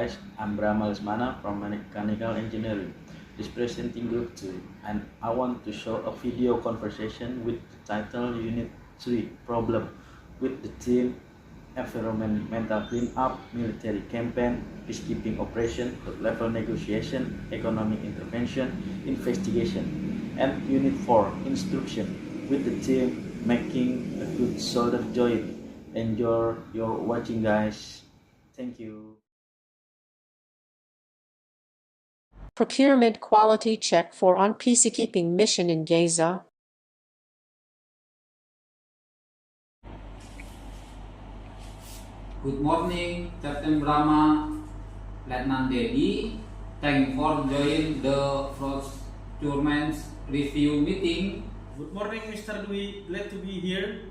guys, I'm Brahma Lesmana from Mechanical Engineering, this presenting group 2, and I want to show a video conversation with the title Unit 3 Problem with the theme Environmental Cleanup, Military Campaign, Peacekeeping Operation, Third-Level Negotiation, Economic Intervention, Investigation, and Unit 4 Instruction with the theme Making a Good Solder Joint. Enjoy your watching, guys. Thank you. Procurement quality check for on peacekeeping mission in Gaza. Good morning, Captain Brahma, Lieutenant Dedi. Thank you for joining the procurement review meeting. Good morning, Mr. Dwi. Glad to be here.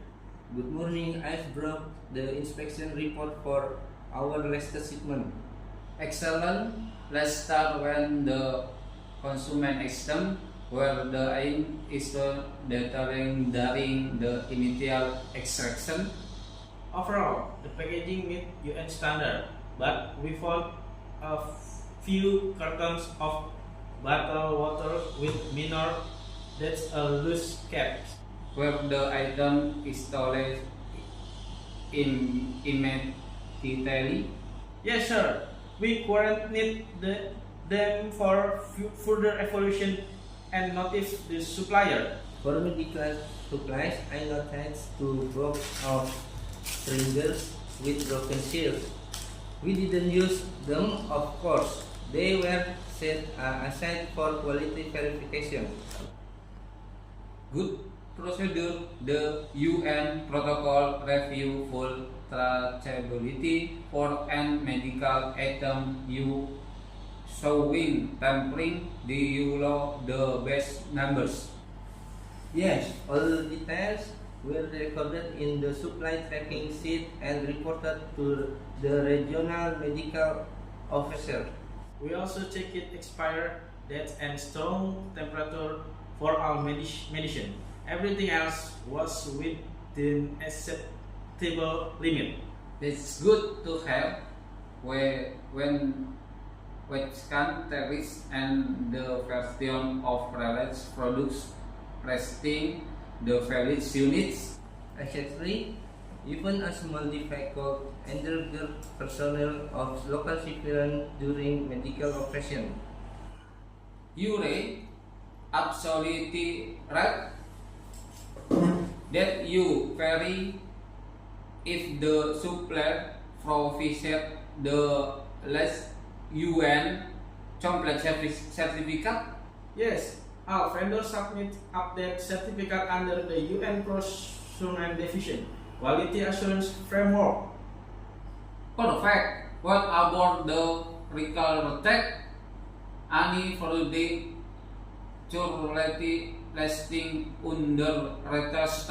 Good morning. I've brought the inspection report for our latest shipment. Excellent. Let's start with the consumer item, where the aim is to determine during the initial extraction. Overall, the packaging meet UN standard, but we found a few cartons of bottled water with minor that's a loose cap. Where the item is stored immediately. Yes, sir. We quarantined them for further evaluation and notice the supplier. For medical supplies, I noticed 2 box of stringers with broken seals. We didn't use them, of course. They were set aside for quality verification. Good procedure. The UN protocol review full traceability for an medical item showing tampering the best numbers. Yes, all details were recorded in the supply tracking sheet and reported to the regional medical officer. We also checked it expired date and strong temperature for our medicine. Everything else was within acceptable limit. It's good to have when countries and the version of related products resting the valid units. Exactly, even a small defect could endanger personnel of local civilians during medical operation. You are absolutely right that you vary if the supplier provides the less UN complex certificate. Yes, our vendors submit update certificate under the UN Procurement Division Quality Assurance Framework. Perfect. What about the recall attack? Any further quality lasting under retest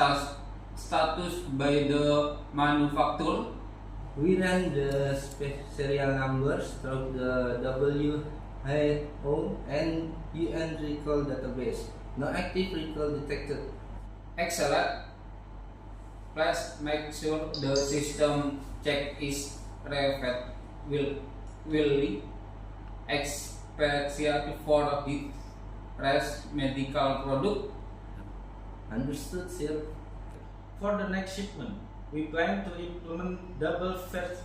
status by the manufacturer? We ran the serial numbers through the WHO and UN recall database. No active recall detected. Excellent. Please make sure the system check is will especially for the rest medical product. Understood, sir. For the next shipment, we plan to implement double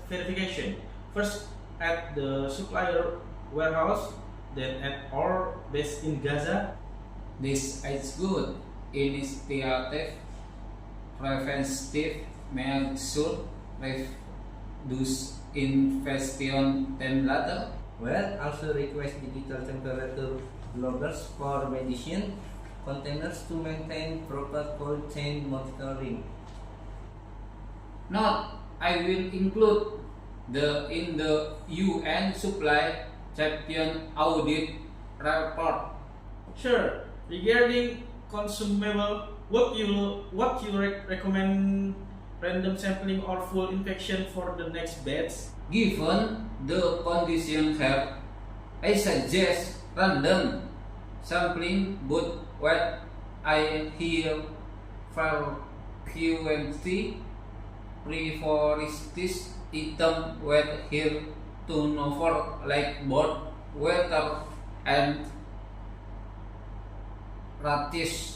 verification. First at the supplier warehouse, then at our base in Gaza. This is good initiative. Preventive measure reduce infection and later. Well, also request digital temperature loggers for medicine containers to maintain proper cold chain monitoring. Note, I will include in the UN supply champion audit report. Sure. Regarding consumable, what you recommend random sampling or full infection for the next batch? Given the condition here, I suggest random sampling, but what I hear frequently prefers this item with here turnover like both water and radish.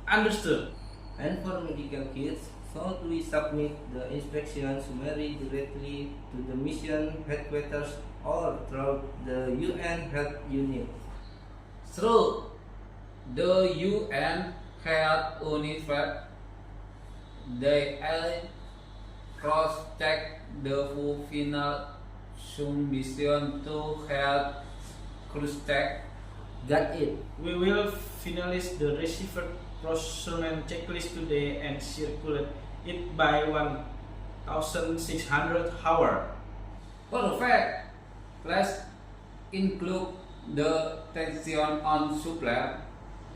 Understood. And for medical kits, should we submit the inspection summary directly to the mission headquarters or through the UN Health Unit? Through the UN Health Unit web, they cross-check the final submission to health cross-check. Got it. We will finalize the received procurement checklist today and circulate it by 1,600 hours. Perfect. Let's include the tension on supplier,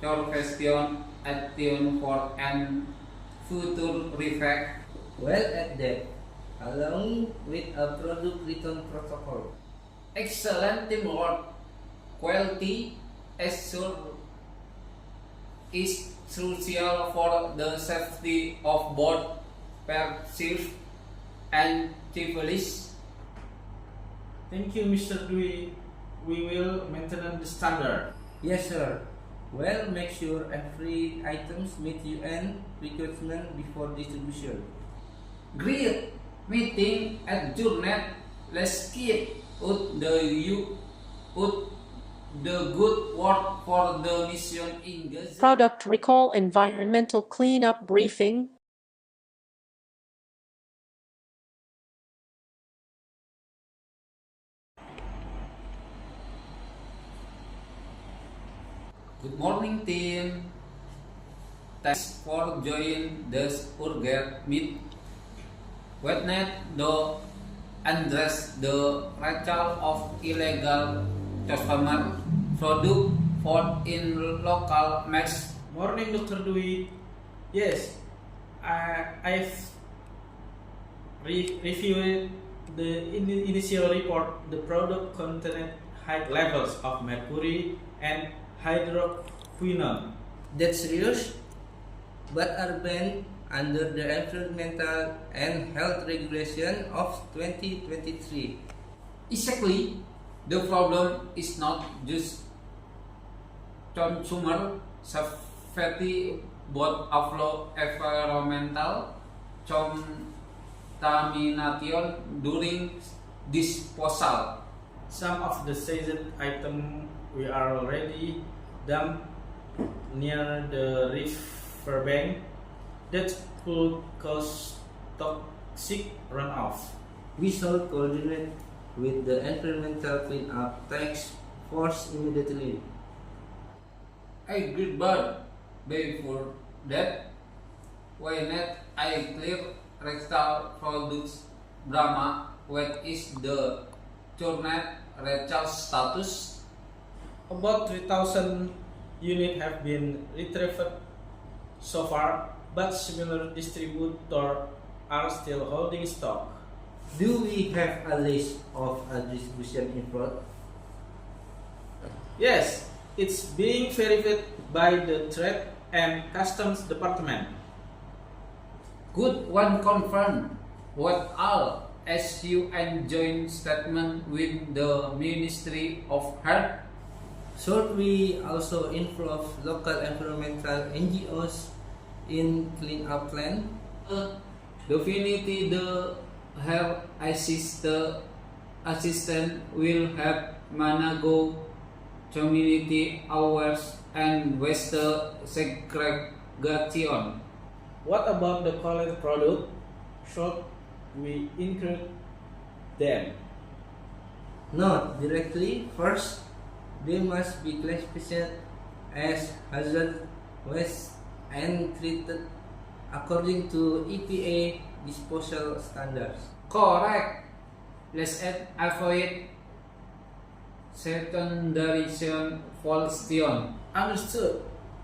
your question action for and future effect. Well at that, along with a product return protocol. Excellent teamwork. Quality assurance is crucial for the safety of both persons and civilians. Thank you, Mr. Dwi. We will maintain the standard. Yes, sir. Well, make sure every items meet UN requirement before distribution. Great meeting adjourned. Let's keep up the good work for the mission in Gaza. Product recall environmental cleanup briefing. Good morning, team. Thanks for joining this urgent meet. Witness the address the result of illegal customer product found in local markets. Morning, Dr. Dwi. Yes, I've reviewed the initial report. The product contained high levels of mercury and hydroquinone. That's serious, but are banned under the Environmental and Health Regulation of 2023. Exactly, the problem is not just consumer safety but also environmental contamination during disposal. Some of the seized items we are already dumped near the riverbank that could cause toxic runoff. We should coordinate with the Environmental Cleanup Task Force immediately. I agree, but before that, why not I clear restore products Brahma? What is the current recharge status? About 3,000 units have been retrieved so far, but similar distributors are still holding stock. Do we have a list of a distribution import? Yes, it's being verified by the Trade and Customs Department. Good one confirmed. What all SU and joint statement with the Ministry of Health? Should we also involve local environmental NGOs in cleanup plan? Definitely the health assistant will help manage community hours and waste segregation. What about the colored product? Should we include them? Not directly. First, they must be classified as hazard waste and treated according to EPA disposal standards. Correct. Let's avoid secondary pollution. Understood.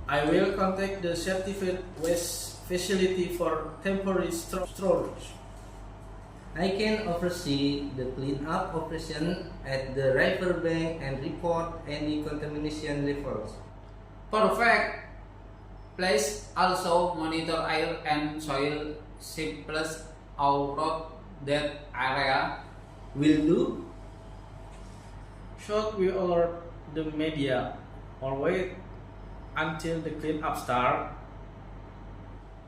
I will contact the certified waste facility for temporary storage. I can oversee the cleanup operation at the riverbank and report any contamination levels. Perfect. Please also monitor air and soil samples around that area. Will do. Should we alert the media or wait until the cleanup start?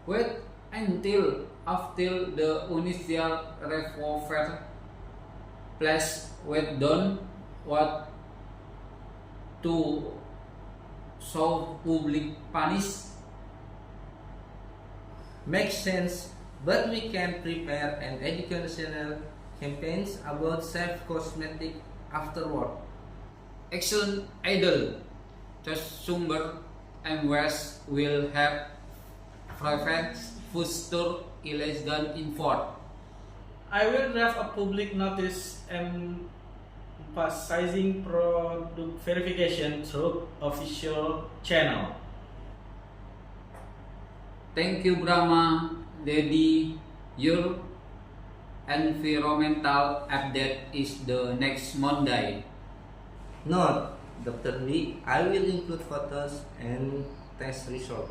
Wait until after the initial revolver flash went down, what to show public punish. Makes sense, but we can prepare an educational campaigns about safe cosmetic afterward. Action idle. Consumer and West will have prevent food store illegal import. I will draft a public notice emphasizing product verification through official channel. Thank you, Brahma. Daddy, your environmental update is the next Monday. Note, Dr. Lee, I will include photos and test results.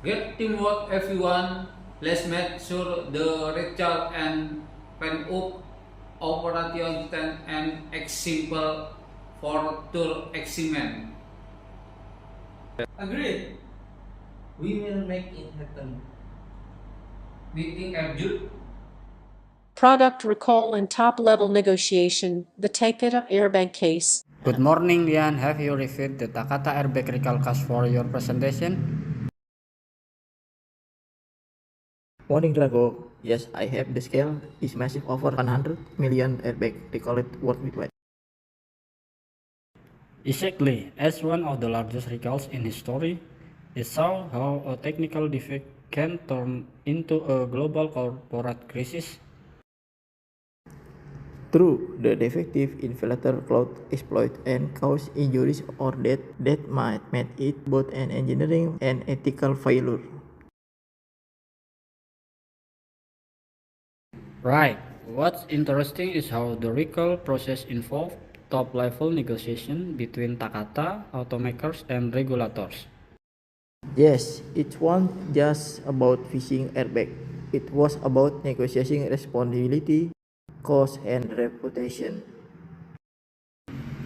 Great teamwork, everyone. Let's make sure the Richard and pen up operation and example for tour experiment. Agreed. We will make it happen. Meeting adjourned. Product recall and top-level negotiation, the Takata airbag case. Good morning, Lian. Have you reviewed the Takata airbag recall case for your presentation? Morning, Drago. Yes, I have. The scale is massive, over 100 million airbag recalled worldwide. Exactly. As one of the largest recalls in history, it saw how a technical defect can turn into a global corporate crisis. True, the defective inflator cloud exploit and cause injuries or death that might make it both an engineering and ethical failure. Right. What's interesting is how the recall process involved top-level negotiation between Takata, automakers, and regulators. Yes, it wasn't just about fixing airbag. It was about negotiating responsibility, cost, and reputation.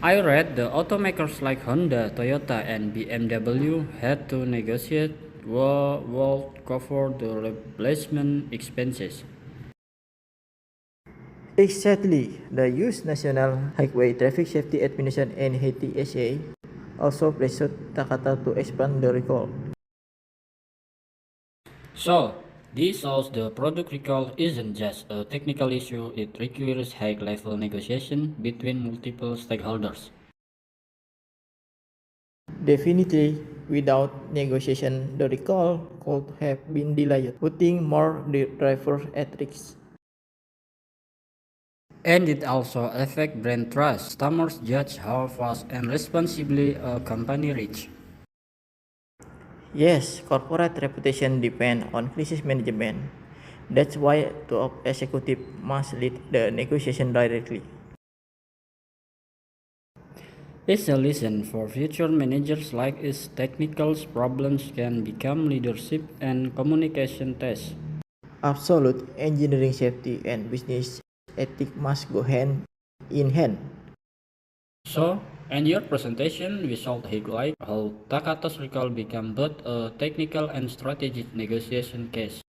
I read the automakers like Honda, Toyota, and BMW had to negotiate what will cover the replacement expenses. Exactly, the U.S. National Highway Traffic Safety Administration (NHTSA) also pressured Takata to expand the recall. So, this shows the product recall isn't just a technical issue, it requires high-level negotiation between multiple stakeholders. Definitely, without negotiation, the recall could have been delayed, putting more drivers at risk. And it also affects brand trust. Customers judge how fast and responsibly a company reaches. Yes, corporate reputation depends on crisis management. That's why top executives must lead the negotiation directly. It's a lesson for future managers like us. Technical problems can become leadership and communication tests. Absolute engineering safety and business ethics must go hand in hand. So, in your presentation, we showed highlight how Takata's recall became both a technical and strategic negotiation case.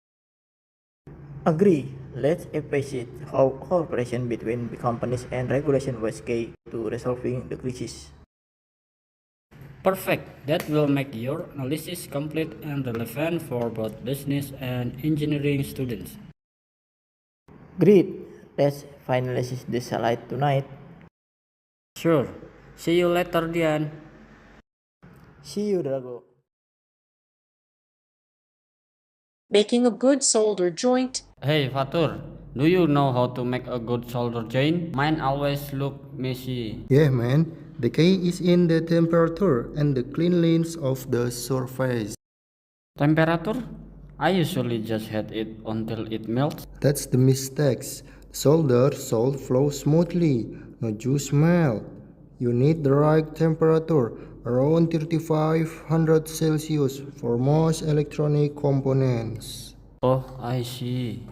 Agree. Let's appreciate how cooperation between companies and regulation was key to resolving the crisis. Perfect. That will make your analysis complete and relevant for both business and engineering students. Great. Let's finalize the slide tonight. Sure. See you later, Dian. See you, Drago. Making a good solder joint. Hey, Fatur. Do you know how to make a good solder joint? Mine always look messy. Yeah, man. The key is in the temperature and the cleanliness of the surface. Temperature? I usually just hit it until it melts. That's the mistakes. Solder should flow smoothly, not just melt. You need the right temperature, around 3500 Celsius for most electronic components. Oh, I see.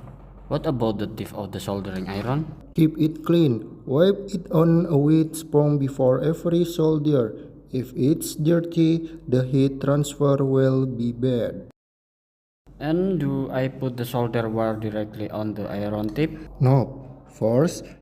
What about the tip of the soldering iron? Keep it clean. Wipe it on a wet sponge before every solder. If it's dirty, the heat transfer will be bad. And do I put the solder wire directly on the iron tip? No. First,